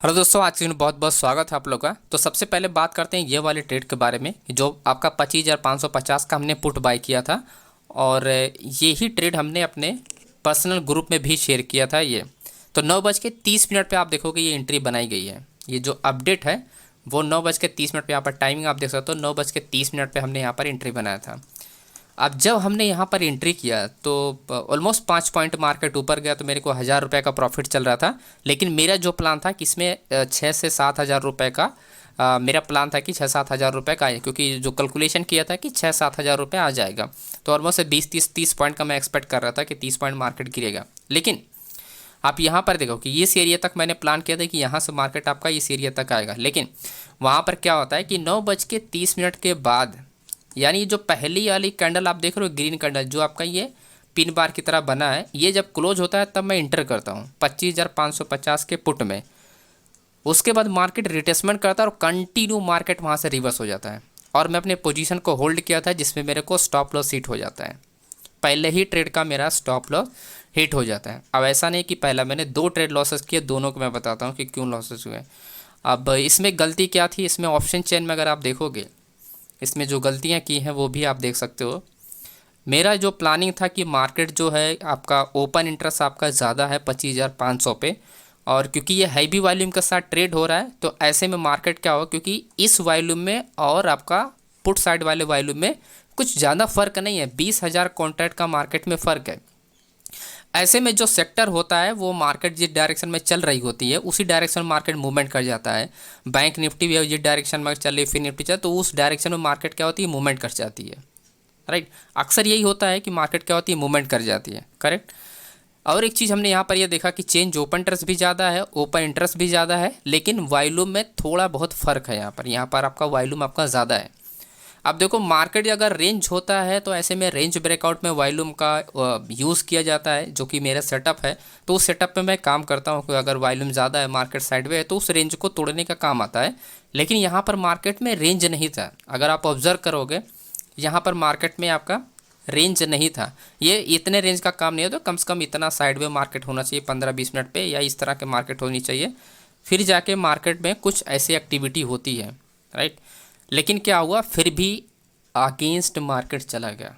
Hello दोस्तों, आज के दिन बहुत बहुत स्वागत है आप लोग का। तो सबसे पहले बात करते हैं ये वाले ट्रेड के बारे में जो आपका 25,550 का हमने पुट बाय किया था। और यही ट्रेड हमने अपने पर्सनल ग्रुप में भी शेयर किया था। ये तो 9:30 पे आप देखोगे ये एंट्री बनाई गई है। ये जो अपडेट है वो 9:30 पे यहाँ पर टाइमिंग आप देख सकते हो। 9:30 पे हमने यहाँ पर एंट्री बनाया था। अब जब हमने यहाँ पर एंट्री किया तो ऑलमोस्ट 5 पॉइंट मार्केट ऊपर गया, तो मेरे को 1,000 रुपये का प्रॉफिट चल रहा था। लेकिन मेरा जो प्लान था कि इसमें 6 से 7 हज़ार रुपये का मेरा प्लान था कि 6-7 हज़ार रुपये का आए, क्योंकि जो कैलकुलेशन किया था कि 6-7 हज़ार रुपये आ जाएगा। तो ऑलमोस्ट 20-30 पॉइंट का मैं एक्सपेक्ट कर रहा था कि 30 पॉइंट मार्केट गिरेगा। लेकिन आप यहाँ पर देखो कि इस एरिया तक मैंने प्लान किया था कि यहाँ से मार्केट आपका इस एरिया तक आएगा। लेकिन वहाँ पर क्या होता है कि 9:30 के बाद, यानी जो पहली वाली कैंडल आप देख रहे हो ग्रीन कैंडल जो आपका ये पिन बार की तरह बना है, ये जब क्लोज होता है तब मैं इंटर करता हूँ 25,550 के पुट में। उसके बाद मार्केट रिटेसमेंट करता है और कंटिन्यू मार्केट वहाँ से रिवर्स हो जाता है और मैं अपने पोजीशन को होल्ड किया था, जिसमें मेरे को स्टॉप लॉस हिट हो जाता है। पहले ही ट्रेड का मेरा स्टॉप लॉस हिट हो जाता है। अब ऐसा नहीं कि पहला मैंने 2 ट्रेड लॉसेस किए, दोनों को मैं बताता हूँ कि क्यों लॉसेस हुए। अब इसमें गलती क्या थी, इसमें ऑप्शन चेन में अगर आप देखोगे इसमें जो गलतियाँ की हैं वो भी आप देख सकते हो। मेरा जो प्लानिंग था कि मार्केट जो है आपका ओपन इंटरेस्ट आपका ज़्यादा है 25,500 पे, और क्योंकि ये हैवी वॉल्यूम के साथ ट्रेड हो रहा है तो ऐसे में मार्केट क्या होगा, क्योंकि इस वॉल्यूम में और आपका पुट साइड वाले वॉल्यूम में कुछ ज़्यादा फर्क नहीं है, 20,000 कॉन्ट्रैक्ट का मार्केट में फ़र्क है। ऐसे में जो सेक्टर होता है वो मार्केट जिस डायरेक्शन में चल रही होती है उसी डायरेक्शन में मार्केट मूवमेंट कर जाता है। बैंक निफ्टी भी जिस डायरेक्शन में चल रही है, फिर निफ्टी चल, तो उस डायरेक्शन में मार्केट क्या होती है, मूवमेंट कर जाती है। राइट, अक्सर यही होता है कि मार्केट क्या होती है, मूवमेंट कर जाती है। करेक्ट। और एक चीज़ हमने यहाँ पर यह देखा कि चेंज ओपन इंटरेस्ट भी ज़्यादा है, ओपन इंटरेस्ट भी ज़्यादा है, लेकिन वॉल्यूम में थोड़ा बहुत फ़र्क है। यहाँ पर आपका वॉल्यूम आपका ज़्यादा है। अब देखो मार्केट अगर रेंज होता है तो ऐसे में रेंज ब्रेकआउट में वॉल्यूम का यूज़ किया जाता है, जो कि मेरा सेटअप है। तो उस सेटअप पे मैं काम करता हूँ कि अगर वॉल्यूम ज़्यादा है, मार्केट साइडवे है, तो उस रेंज को तोड़ने का काम आता है। लेकिन यहाँ पर मार्केट में रेंज नहीं था। अगर आप ऑब्जर्व करोगे यहाँ पर मार्केट में आपका रेंज नहीं था। ये इतने रेंज का काम नहीं है, तो कम से कम इतना साइडवे मार्केट होना चाहिए 15-20 मिनट पे, या इस तरह के मार्केट होनी चाहिए, फिर जाके मार्केट में कुछ ऐसी एक्टिविटी होती है। राइट। लेकिन क्या हुआ, फिर भी अगेंस्ट मार्केट चला गया।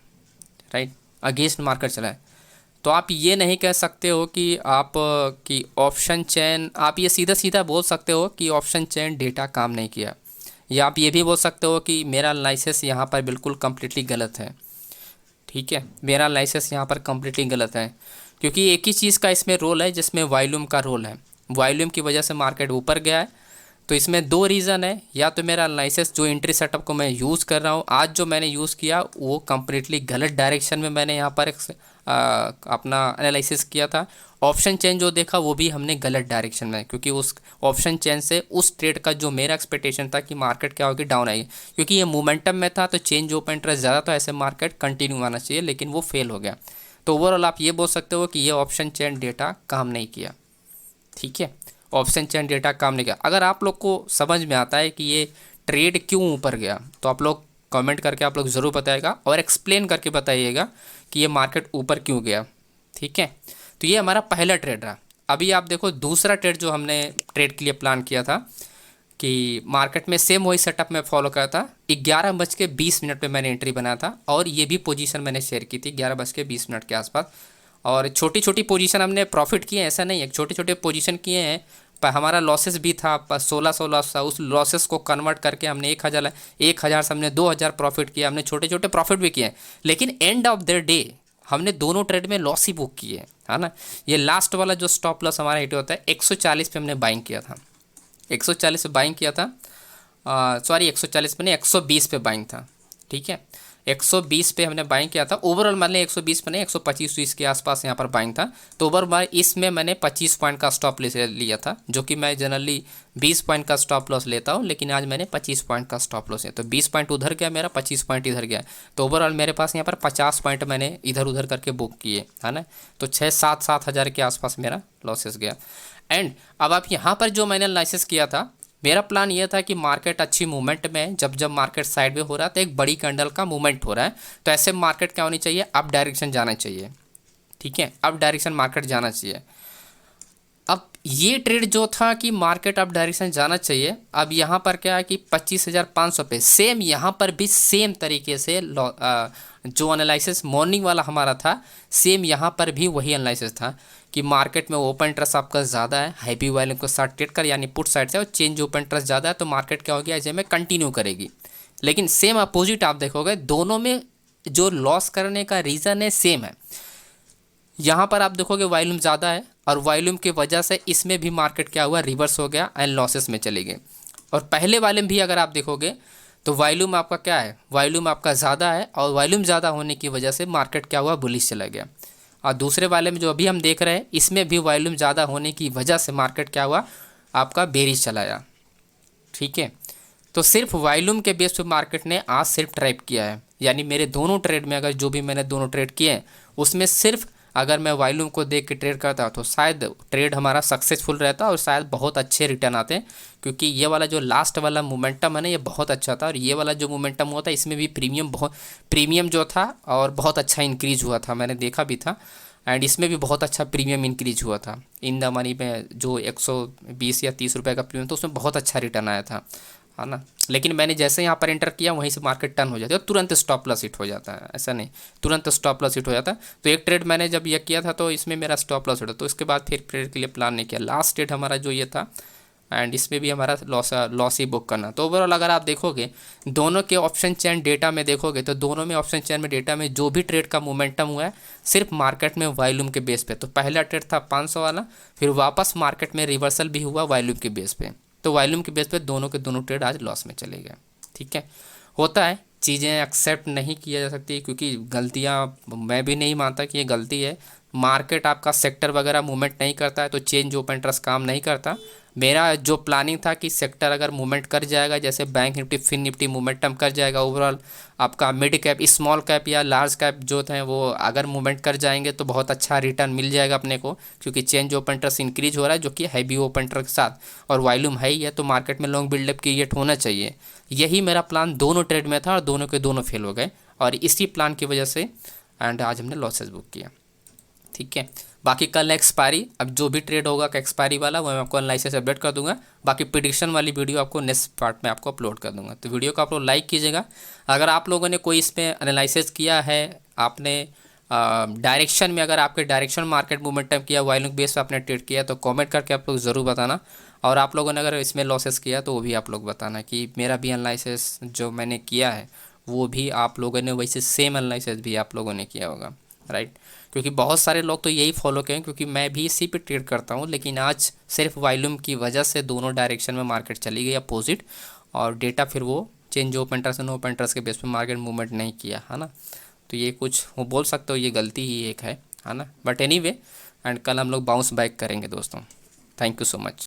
राइट, अगेंस्ट मार्केट चला है। तो आप ये नहीं कह सकते हो कि आप कि ऑप्शन चेन, आप ये सीधा सीधा बोल सकते हो कि ऑप्शन चेन डेटा काम नहीं किया, या आप ये भी बोल सकते हो कि मेरा एनालिसिस यहाँ पर बिल्कुल कम्प्लीटली गलत है। ठीक है, मेरा एनालिसिस यहाँ पर कम्प्लीटली गलत है, क्योंकि एक ही चीज़ का इसमें रोल है जिसमें वॉल्यूम का रोल है। वॉल्यूम की वजह से मार्केट ऊपर गया है। तो इसमें 2 रीज़न है, या तो मेरा एनालिसिस जो एंट्री सेटअप को मैं यूज़ कर रहा हूँ आज जो मैंने यूज़ किया वो कम्प्लीटली गलत डायरेक्शन में मैंने यहाँ पर अपना एनालिसिस किया था। ऑप्शन चेन जो देखा वो भी हमने गलत डायरेक्शन में, क्योंकि उस ऑप्शन चेन से उस ट्रेड का जो मेरा एक्सपेक्टेशन था कि मार्केट क्या होगी, डाउन आएगी, क्योंकि ये मोमेंटम में था तो चेंज ओपन इंटरेस्ट ज़्यादा, तो ऐसे मार्केट कंटिन्यू आना चाहिए, लेकिन वो फेल हो गया। तो ओवरऑल आप ये बोल सकते हो कि ये ऑप्शन चेन डेटा काम नहीं किया। ठीक है, ऑप्शन चेन डेटा काम नहीं किया। अगर आप लोग को समझ में आता है कि ये ट्रेड क्यों ऊपर गया तो आप लोग कमेंट करके आप लोग ज़रूर बताइएगा और एक्सप्लेन करके बताइएगा कि ये मार्केट ऊपर क्यों गया। ठीक है, तो ये हमारा पहला ट्रेड रहा। अभी आप देखो दूसरा ट्रेड जो हमने ट्रेड के लिए प्लान किया था कि मार्केट में सेम वही सेटअप में फॉलो करा था। 11:20 पे मैंने एंट्री बनाया था और ये भी पोजीशन मैंने शेयर की थी 11:20 के आसपास। और छोटी छोटी पोजीशन हमने प्रॉफिट किए हैं, ऐसा नहीं है, छोटे छोटे पोजीशन किए हैं। पर हमारा लॉसेस भी था, 1600 लॉस था। उस लॉसेस को कन्वर्ट करके हमने 1,000 से हमने 2,000 प्रॉफिट किया। हमने छोटे छोटे प्रॉफिट भी किए हैं, लेकिन एंड ऑफ द डे हमने दोनों ट्रेड में लॉस ही बुक किए, है ना। ये लास्ट वाला जो स्टॉप लॉस हमारा हिट होता है 140 पे हमने बाइंग किया था। 140 पे बाइंग किया था, सॉरी 140 पे नहीं, 120 पे बाइंग था। ठीक है, 120 पे हमने बाइंग किया था। ओवरऑल मान लें 120 पे नहीं, 125 के आसपास यहाँ पर बाइंग था। तो ओवरऑल इसमें मैंने 25 पॉइंट का स्टॉप लिया था, जो कि मैं जनरली 20 पॉइंट का स्टॉप लॉस लेता हूँ, लेकिन आज मैंने 25 पॉइंट का स्टॉप लॉस है। तो 20 पॉइंट उधर गया मेरा, 25 पॉइंट इधर गया। तो ओवरऑल मेरे पास यहाँ पर 50 पॉइंट मैंने इधर उधर करके बुक किए, है ना। तो 6-7 हज़ार के आसपास मेरा लॉसेस गया। एंड अब आप यहाँ पर जो मैंने एनालिसिस किया था, मेरा प्लान ये था कि मार्केट अच्छी मूवमेंट में है, जब जब मार्केट साइड में हो रहा है तो एक बड़ी कैंडल का मूवमेंट हो रहा है, तो ऐसे मार्केट क्या होनी चाहिए, अप डायरेक्शन जाना चाहिए। ठीक है, अप डायरेक्शन मार्केट जाना चाहिए। अब ये ट्रेड जो था कि मार्केट अब डायरेक्शन जाना चाहिए। अब यहाँ पर क्या है कि 25,500 पे सेम, यहाँ पर भी सेम तरीके से जो एनालिसिस मॉर्निंग वाला हमारा था, सेम यहाँ पर भी वही एनालिसिस था कि मार्केट में ओपन इंटरेस्ट आपका ज़्यादा है, हैप्पी वैल्यू को साथ ट्रेड कर यानी पुट साइड से, और चेंज ओपन इंटरेस्ट ज़्यादा है तो मार्केट क्या हो गया, ऐसे में कंटिन्यू करेगी। लेकिन सेम अपोजिट आप देखोगे, दोनों में जो लॉस करने का रीज़न है सेम है। यहाँ पर आप देखोगे वॉल्यूम ज़्यादा है और वॉल्यूम की वजह से इसमें भी मार्केट क्या हुआ, रिवर्स हो गया एंड लॉसेस में चले गए। और पहले वाले में भी अगर आप देखोगे तो वॉल्यूम आपका क्या है, वॉल्यूम आपका ज़्यादा है और वॉल्यूम ज़्यादा होने की वजह से मार्केट क्या हुआ, बुलिश चला गया। और दूसरे वाले में जो अभी हम देख रहे हैं, इसमें भी वॉल्यूम ज़्यादा होने की वजह से मार्केट क्या हुआ, आपका बेरिश चला गया। ठीक है, तो सिर्फ वॉल्यूम के बेस पे मार्केट ने आज सिर्फ ट्रैप किया है। यानी मेरे दोनों ट्रेड में, अगर जो भी मैंने दोनों ट्रेड किए हैं उसमें सिर्फ अगर मैं वॉल्यूम को देख के ट्रेड करता तो शायद ट्रेड हमारा सक्सेसफुल रहता और शायद बहुत अच्छे रिटर्न आते हैं। क्योंकि ये वाला जो लास्ट वाला मोमेंटम है ना, ये बहुत अच्छा था। और ये वाला जो मोमेंटम हुआ था इसमें भी प्रीमियम जो था और बहुत अच्छा इंक्रीज हुआ था, मैंने देखा भी था। एंड इसमें भी बहुत अच्छा प्रीमियम इंक्रीज हुआ था। इन द मनी में जो 120 या 30 रुपये का प्रीमियम था उसमें बहुत अच्छा रिटर्न आया था, है ना। लेकिन मैंने जैसे यहाँ पर एंटर किया वहीं से मार्केट टर्न हो जाती है और तुरंत स्टॉप लॉस हिट हो जाता है, ऐसा नहीं, तुरंत स्टॉप लॉस हिट हो जाता है। तो एक ट्रेड मैंने जब ये किया था तो इसमें मेरा स्टॉप लॉस हिट, तो इसके बाद फिर ट्रेड के लिए प्लान नहीं किया। लास्ट ट्रेड हमारा जो ये था एंड इसमें भी हमारा लॉस ही बुक करना। तो ओवरऑल अगर आप देखोगे दोनों के ऑप्शन चेन डेटा में देखोगे तो दोनों में ऑप्शन चेन में डेटा में जो भी ट्रेड का मोमेंटम हुआ है सिर्फ मार्केट में वॉल्यूम के बेस पे। तो पहला ट्रेड था 500 वाला, फिर वापस मार्केट में रिवर्सल भी हुआ वॉल्यूम के बेस पे। तो वॉल्यूम के बेस पे दोनों के दोनों ट्रेड आज लॉस में चले गए। ठीक है, होता है, चीज़ें एक्सेप्ट नहीं किया जा सकती क्योंकि गलतियाँ, मैं भी नहीं मानता कि ये गलती है। मार्केट आपका सेक्टर वगैरह मूवमेंट नहीं करता है तो चेंज ओपन इंटरेस्ट काम नहीं करता। मेरा जो प्लानिंग था कि सेक्टर अगर मूवमेंट कर जाएगा, जैसे Bank Nifty Fin Nifty momentum कर जाएगा, ओवरऑल आपका मिड कैप स्मॉल कैप या लार्ज कैप जो थे वो अगर मूवमेंट कर जाएंगे तो बहुत अच्छा रिटर्न मिल जाएगा अपने को। क्योंकि चेंज ओपन इंटरेस्ट इंक्रीज हो रहा है जो कि हैवी ओपन इंटरेस्ट के साथ और वॉल्यूम है ही है, तो मार्केट में लॉन्ग बिल्डअप क्रिएट होना चाहिए। यही मेरा प्लान दोनों ट्रेड में था और दोनों के दोनों फेल हो गए और इसी प्लान की वजह से एंड आज हमने लॉसेस बुक किया। ठीक है, बाकी कल एक्सपायरी, अब जो भी ट्रेड होगा का एक्सपायरी वाला वो मैं आपको एनालिसिस अपडेट कर दूंगा। बाकी प्रिडिक्शन वाली वीडियो आपको नेक्स्ट पार्ट में आपको अपलोड कर दूंगा। तो वीडियो को आप लोग लाइक कीजिएगा। अगर आप लोगों ने कोई इसमें एनालिसिस किया है, आपने डायरेक्शन में, अगर आपके डायरेक्शन मार्केट मोमेंटम किया, वॉल्यूम बेस पे आपने ट्रेड किया तो कमेंट करके आप लोग ज़रूर बताना। और आप लोगों ने अगर इसमें लॉसेस किया तो वो भी आप लोग बताना कि मेरा भी एनालिसिस जो मैंने किया है वो भी आप लोगों ने वैसे सेम एनालिसिस भी आप लोगों ने किया होगा, राइट। क्योंकि बहुत सारे लोग तो यही फॉलो करें, क्योंकि मैं भी इसी पे ट्रेड करता हूँ। लेकिन आज सिर्फ वॉल्यूम की वजह से दोनों डायरेक्शन में मार्केट चली गई अपोजिट, और डेटा फिर वो change open interest no open interest के बेस पे मार्केट मूवमेंट नहीं किया, है ना। तो ये कुछ वो बोल सकते हो ये गलती ही एक है ना। बट एनीवे, एंड कल हम लोग बाउंस बैक करेंगे दोस्तों। Thank you so much.